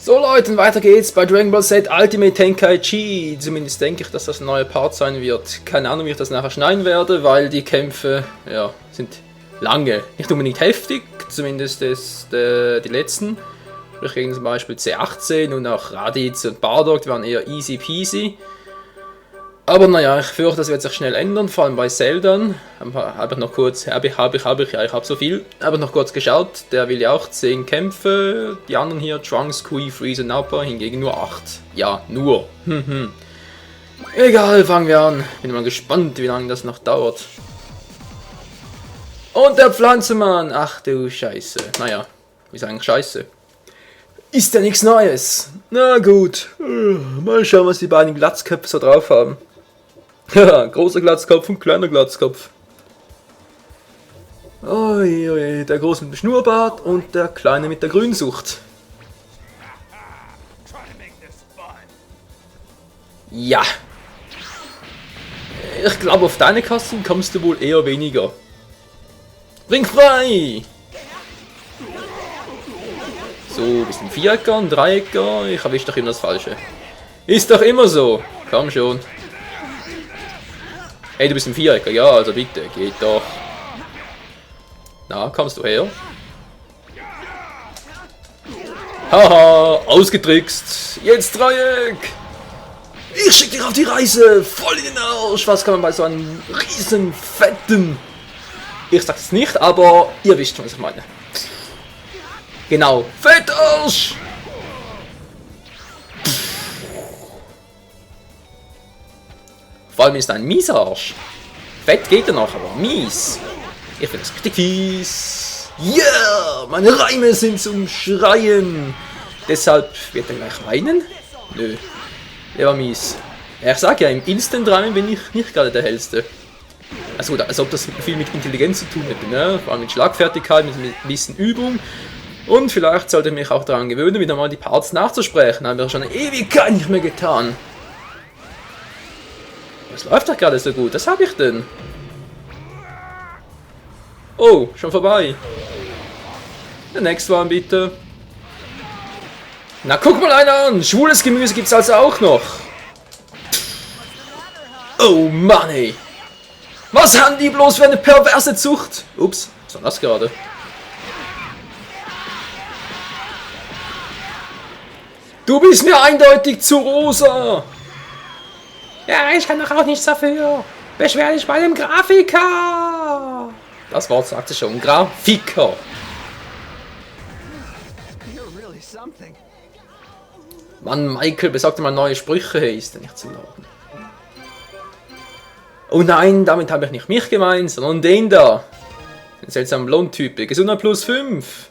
So Leute, weiter geht's bei Dragon Ball Z Ultimate Tenkaichi. Zumindest denke ich, dass das ein neuer Part sein wird. Keine Ahnung, wie ich das nachher schneiden werde, weil die Kämpfe, ja, sind lange. Nicht unbedingt heftig, zumindest die letzten. Sprich gegen zum Beispiel C18 und auch Raditz und Bardock, die waren eher easy peasy. Aber naja, ich fürchte, das wird sich schnell ändern, vor allem bei Zeldan. Habe ich noch kurz, ja, ich habe so viel. Habe noch kurz geschaut, der will ja auch 10 Kämpfe. Die anderen hier, Trunks, Kui, Freeze und Nappa, hingegen nur 8. Ja, nur. Egal, fangen wir an. Bin mal gespannt, wie lange das noch dauert. Und der Pflanzenmann, ach du Scheiße. Naja, wie ist eigentlich Scheiße? Ist ja nichts Neues. Na gut, mal schauen, was die beiden Glatzköpfe so drauf haben. Ja, großer Glatzkopf und kleiner Glatzkopf. Oi, oi, der Große mit dem Schnurrbart und der Kleine mit der Grünsucht. Ja. Ich glaube, auf deine Kasten kommst du wohl eher weniger. Ring frei! So, ein bisschen Vierecker, ein Dreiecker. Ich erwische doch immer das Falsche. Ist doch immer so. Komm schon. Hey, du bist ein Vierecker. Ja, also bitte, geht doch. Na, kommst du her? Haha, ausgetrickst. Jetzt Dreieck. Ich schick dich auf die Reise. Voll in den Arsch. Was kann man bei so einem riesen fetten... Ich sag's jetzt nicht, aber ihr wisst schon, was ich meine. Genau. Fettarsch! Vor allem ist ein mieser Arsch. Fett geht er noch, aber mies. Ich finde das richtig fies. Yeah! Meine Reime sind zum Schreien. Deshalb wird er gleich weinen? Nö. Der war mies. Ja, ich sag ja, im Instant-Reimen bin ich nicht gerade der Hellste. Also gut, als ob das viel mit Intelligenz zu tun hätte, ne? Vor allem mit Schlagfertigkeit, mit ein bisschen Übung. Und vielleicht sollte ich mich auch daran gewöhnen, wieder mal die Parts nachzusprechen. Haben wir schon eine Ewigkeit nicht mehr getan. Was läuft doch gerade so gut? Was habe ich denn? Oh, schon vorbei. Der nächste One bitte. Na guck mal einer an. Schwules Gemüse gibt's also auch noch. Oh Mann ey. Was haben die bloß für eine perverse Zucht? Ups, was war das gerade? Du bist mir eindeutig zu rosa. Ja, ich kann doch auch nichts dafür. Beschwer dich bei dem Grafiker. Das Wort sagte schon. Grafiker. Mann, Michael, besorgte mal neue Sprüche. Ist ja nicht zu glauben. Oh nein, damit habe ich nicht mich gemeint, sondern den da. Den seltsamen Blondtyp. Gesundheit plus 5.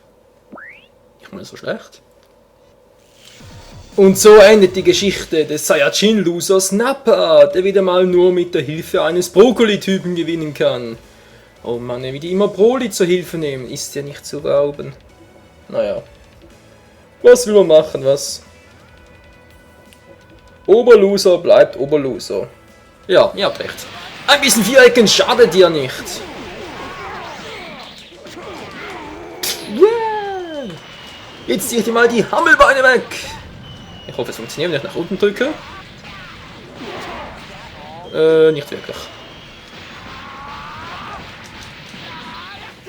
Ich meine, so schlecht. Und so endet die Geschichte des Saiyajin-Losers Nappa, der wieder mal nur mit der Hilfe eines Brokkoli-Typen gewinnen kann. Oh Mann, wie die immer Broly zur Hilfe nehmen, ist ja nicht zu glauben. Naja. Was will man machen, was? Oberloser bleibt Oberloser. Ja, ihr habt recht. Ein bisschen Vierecken schadet dir nicht. Yeah. Jetzt ziehe ich dir mal die Hammelbeine weg. Ich hoffe, es funktioniert, wenn ich nach unten drücke. Nicht wirklich.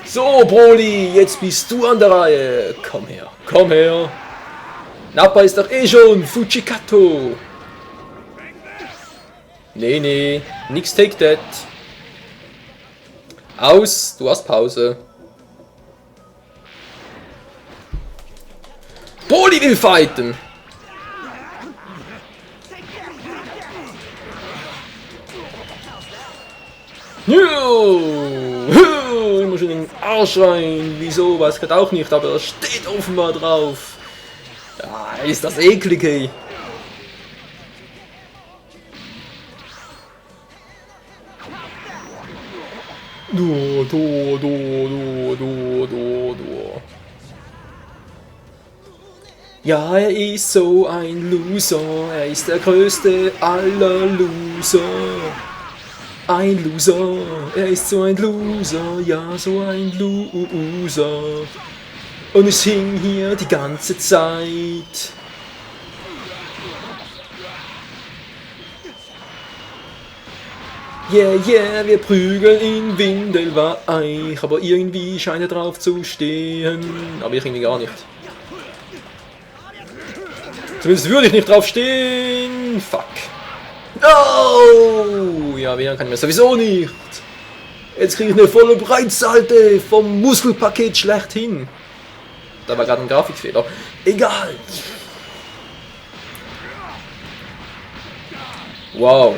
So, Broly, jetzt bist du an der Reihe. Komm her, komm her. Nappa ist doch eh schon Fujikato. Nee, nee, nix take that. Aus, du hast Pause. Broly will fighten. Ich muss schon in den Arsch rein. Wieso? Weiß gerade auch nicht, aber das steht offenbar drauf. Ja, ist das eklig, ey. Du. Ja, er ist so ein Loser. Er ist der größte aller Loser. Ein Loser, er ist so ein Loser, ja, so ein Loser. Und ich hing hier die ganze Zeit. Yeah, yeah, wir prügeln in Windelweich, aber irgendwie scheint er drauf zu stehen. Aber ich irgendwie gar nicht. Zumindest würde ich nicht drauf stehen. Fuck. Oh! Ja, wehren kann ich mir sowieso nicht. Jetzt kriege ich eine volle Breitseite vom Muskelpaket schlechthin. Da war gerade ein Grafikfehler. Egal. Wow.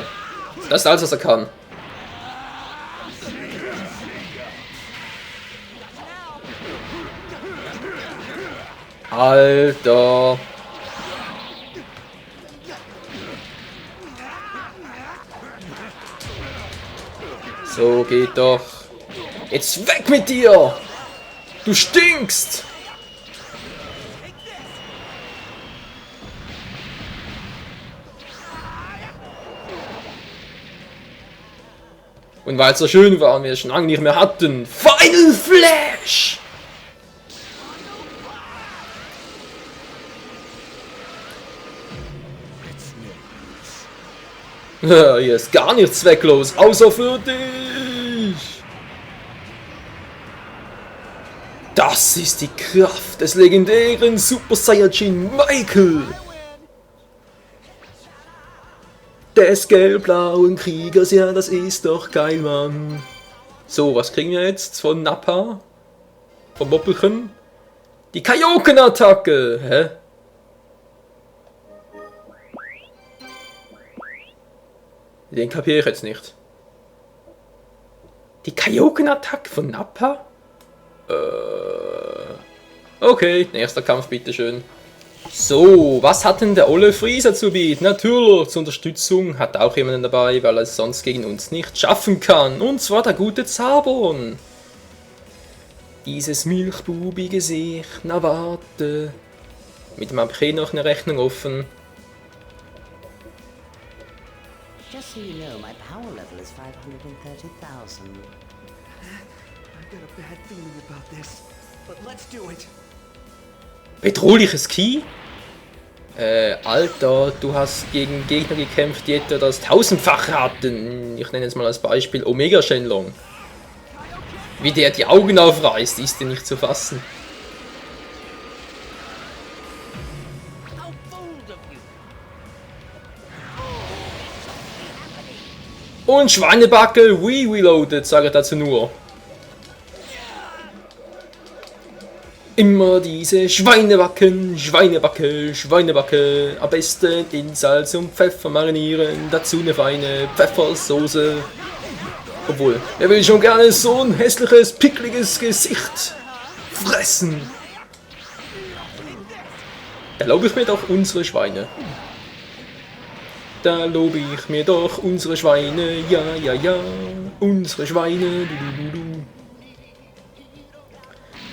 Das ist alles, was er kann. Alter. So geht doch. Jetzt weg mit dir! Du stinkst! Und weil es so schön war und wir es schon lange nicht mehr hatten. Final Flash! Ja, hier ist gar nichts zwecklos, außer für dich! Das ist die Kraft des legendären Super Saiyajin Michael! Des gelb-blauen Kriegers, ja, das ist doch geil, Mann. So, was kriegen wir jetzt von Nappa? Vom Moppelchen? Die Kaioken-Attacke! Hä? Den kapiere ich jetzt nicht. Die Kaioken-Attacke von Nappa? Okay, nächster Kampf, bitteschön. So, was hat denn der Olle Frieser zu bieten? Natürlich, zur Unterstützung hat auch jemanden dabei, weil er es sonst gegen uns nicht schaffen kann. Und zwar der gute Zabon. Dieses milchbubige Gesicht, na warte. Mit dem habe ich noch eine Rechnung offen. Just so you know, my power level is 530,000. I've got a bad feeling about this, but let's do it. Bedrohliches Ki? Alter, du hast gegen Gegner gekämpft, die etwa das tausendfache hatten. Ich nenne jetzt mal als Beispiel Omega Shenlong. Wie der die Augen aufreißt, ist dir nicht zu fassen. Und Schweinebacke, reloaded, sage ich dazu nur. Immer diese Schweinebacken, Schweinebacke, Schweinebacke. Am besten in Salz und Pfeffer marinieren, dazu eine feine Pfeffersoße. Obwohl, wer will schon gerne so ein hässliches, pickliges Gesicht fressen? Da lobe ich mir doch unsere Schweine. Da lobe ich mir doch unsere Schweine, ja, ja, ja, unsere Schweine, du, du, du, du.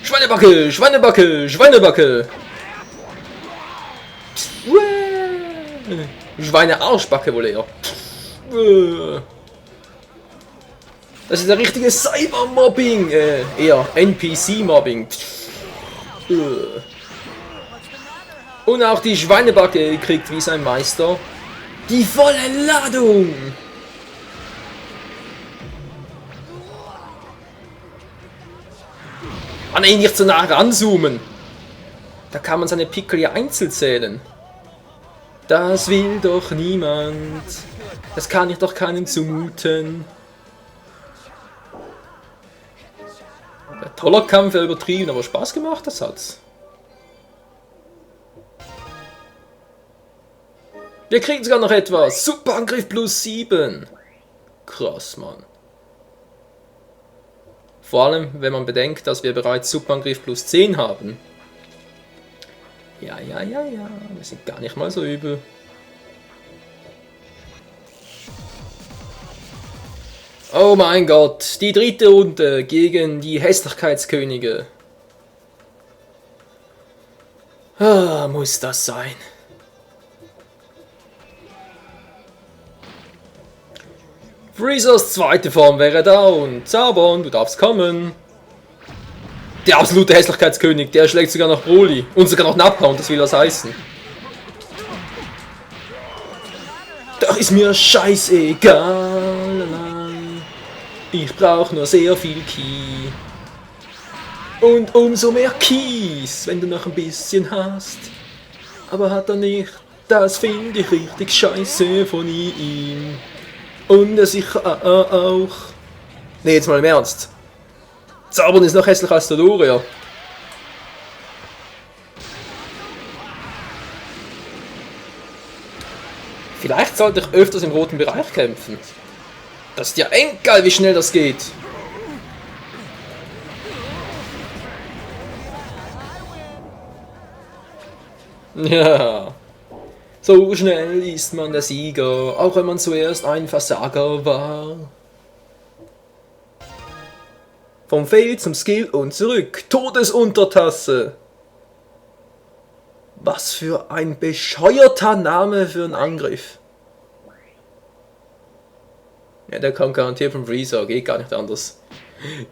Schweinebacke, Schweinebacke, Schweinebacke. Schweinearschbacke wohl eher. Das ist der richtige Cybermobbing, eher NPC-Mobbing. Und auch die Schweinebacke kriegt wie sein Meister die volle Ladung. An ihn nicht so nah ranzoomen. Da kann man seine Pickel ja einzeln zählen. Das will doch niemand. Das kann ich doch keinem zumuten. Der toller Kampf, wäre übertrieben, aber Spaß gemacht, das hat's. Wir kriegen sogar noch etwas. Superangriff plus 7. Krass, Mann. Vor allem, wenn man bedenkt, dass wir bereits Superangriff plus 10 haben. Ja, ja, ja, ja. Wir sind gar nicht mal so übel. Oh mein Gott. Die dritte Runde gegen die Hässlichkeitskönige. Ah, muss das sein. Freezers zweite Form wäre da und Zabon, du darfst kommen. Der absolute Hässlichkeitskönig, der schlägt sogar noch Broly und sogar noch Nappa und das will was heißen. Doch ist mir scheißegal. Ich brauche nur sehr viel Ki. Und umso mehr Kies, wenn du noch ein bisschen hast. Aber hat er nicht, das finde ich richtig scheiße von ihm. Und er sicher auch. Nee, jetzt mal im Ernst. Zaubern ist noch hässlicher als der Doria. Vielleicht sollte ich öfters im roten Bereich kämpfen. Das ist ja geil, wie schnell das geht. Ja. So schnell ist man der Sieger, auch wenn man zuerst ein Versager war. Vom Fail zum Skill und zurück. Todesuntertasse. Was für ein bescheuerter Name für einen Angriff. Ja, der kommt garantiert vom Freezer, geht gar nicht anders.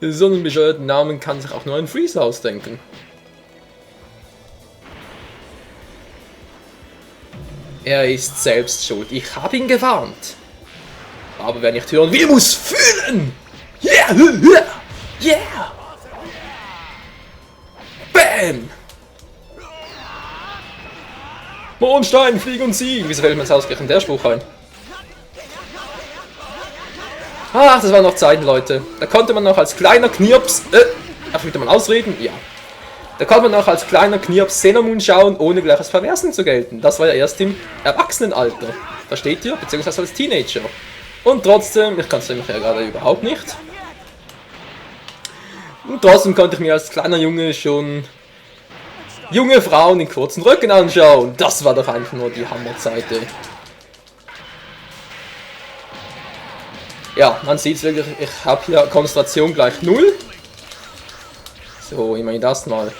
So einen bescheuerten Namen kann sich auch nur ein Freezer ausdenken. Er ist selbst schuld. Ich habe ihn gewarnt. Aber wer nicht hören will, muss fühlen. Yeah! Yeah! Bam! Mondstein, flieg und sieg. Wieso fällt mir jetzt ausgerechnet der Spruch ein? Ach, das waren noch Zeiten, Leute. Da konnte man noch als kleiner Knirps... darf ich wieder mal ausreden? Ja. Da konnte man noch als kleiner Knirps Sailor Moon schauen, ohne gleich als Perversen zu gelten. Das war ja erst im Erwachsenenalter. Versteht ihr? Beziehungsweise als Teenager. Und trotzdem, ich kann es nämlich ja gerade überhaupt nicht. Und trotzdem konnte ich mir als kleiner Junge schon junge Frauen in kurzen Röcken anschauen. Das war doch einfach nur die Hammerseite. Ja, man sieht es wirklich, ich habe hier Konzentration gleich 0. So, immerhin das mal.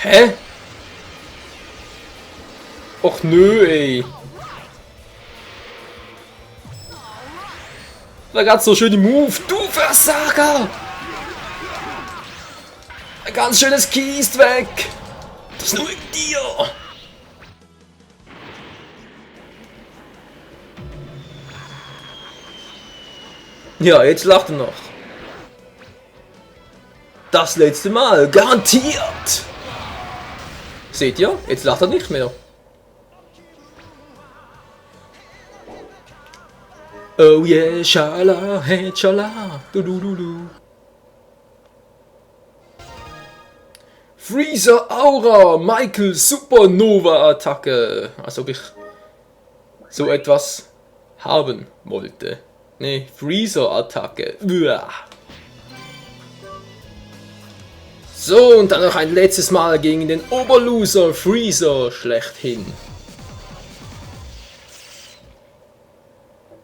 Hä? Och nö, ey. Da gab's so schöne Move. Du Versager! Ein ganz schönes Key ist weg. Das nur wegen dir. Ja, jetzt lacht er noch. Das letzte Mal, garantiert! Seht ihr? Jetzt lacht er nicht mehr. Oh yeah, schala, hey, schala, du du du du. Freezer Aura, Michael Supernova Attacke. Als ob ich so etwas haben wollte. Ne, Freezer Attacke. Uah. So, und dann noch ein letztes Mal gegen den Oberloser Freezer schlechthin.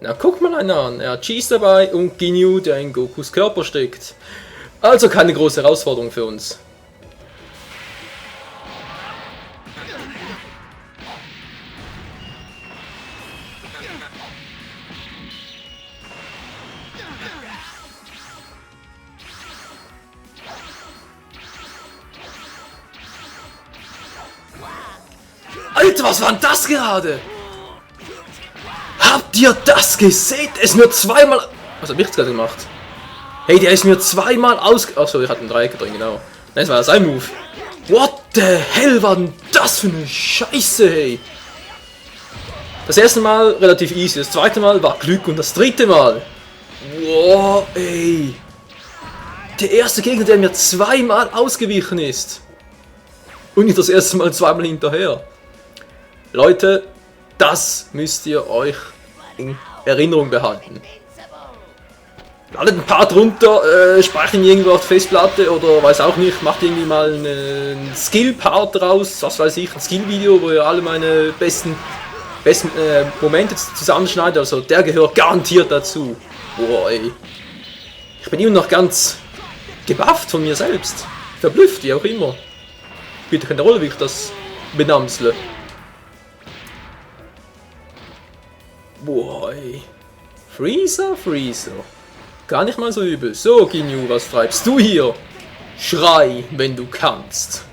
Na, guck mal einen an. Er hat Cheese dabei und Ginyu, der in Gokus Körper steckt. Also keine große Herausforderung für uns. Alter, was war denn das gerade? Habt ihr das gesehen? Der ist mir zweimal... Was hab ich jetzt gerade gemacht? Hey, der ist mir zweimal aus... Achso, ich hatte einen Dreieck drin, genau. Nein, das war sein Move. What the hell war denn das für eine Scheiße, hey? Das erste Mal relativ easy, das zweite Mal war Glück und das dritte Mal... Wow, ey. Der erste Gegner, der mir zweimal ausgewichen ist. Und nicht das erste Mal zweimal hinterher. Leute, das müsst ihr euch in Erinnerung behalten. Ladet ein paar drunter, speichert ihn irgendwo auf der Festplatte oder weiß auch nicht, macht irgendwie mal einen Skill-Part raus, was weiß ich, ein Skill-Video, wo ihr alle meine besten Momente zusammenschneidet, also der gehört garantiert dazu. Boah, ey. Ich bin immer noch ganz gebufft von mir selbst. Verblüfft, wie auch immer. Spielt keine Rolle, wie ich das benamsle. Boah, ey. Freezer, Freezer. Gar nicht mal so übel. So, Ginyu, was treibst du hier? Schrei, wenn du kannst.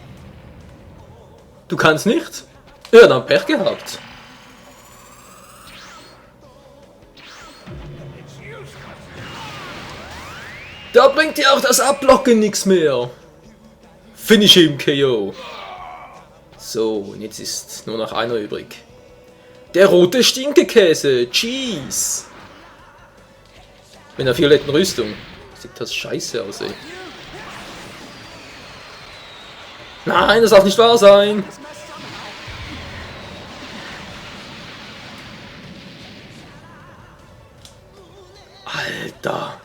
Du kannst nicht? Ja, dann Pech gehabt. Da bringt dir auch das Abblocken nichts mehr. Finish him, KO. So, und jetzt ist nur noch einer übrig. Der rote Stinkekäse, Cheese. Mit einer violetten Rüstung. Sieht das scheiße aus, ey. Nein, das darf nicht wahr sein. Alter.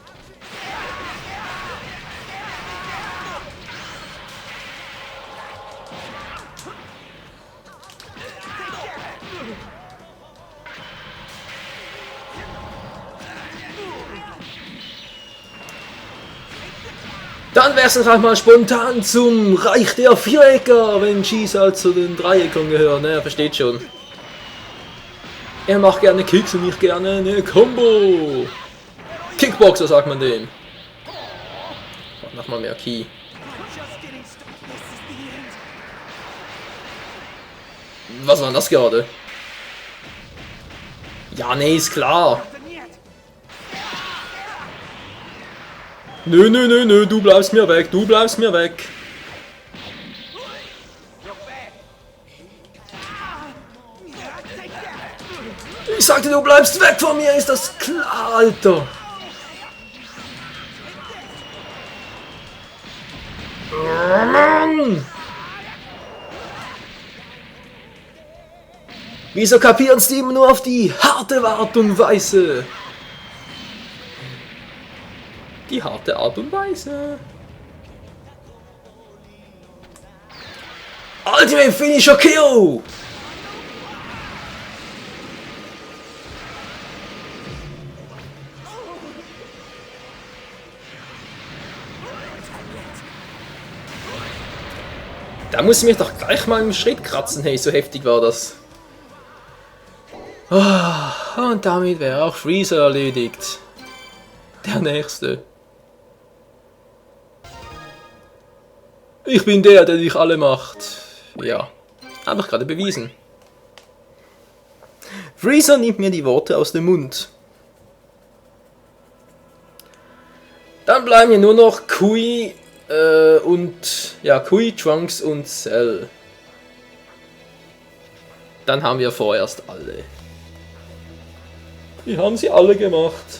Dann wär's noch einmal spontan zum Reich der Vierecker, wenn Cheese halt zu den Dreieckern gehört, ne, er versteht schon. Er macht gerne Kicks und ich gerne eine Combo. Kickboxer sagt man dem. Mach mal mehr Key. Was war denn das gerade? Ja, nee, ist klar. Nö, nö, nö, nö, du bleibst mir weg, du bleibst mir weg. Ich sagte, du bleibst weg von mir, ist das klar, Alter. Mann. Wieso kapieren's die immer nur auf die harte Art und Weise? Die harte Art und Weise. Ultimate Finisher KO! Da muss ich mich doch gleich mal im Schritt kratzen, hey, so heftig war das. Oh, und damit wäre auch Freezer erledigt. Der nächste. Ich bin der dich alle macht. Ja, habe ich gerade bewiesen. Freezer nimmt mir die Worte aus dem Mund. Dann bleiben hier nur noch Kui Kui, Trunks und Cell. Dann haben wir vorerst alle. Wir haben sie alle gemacht.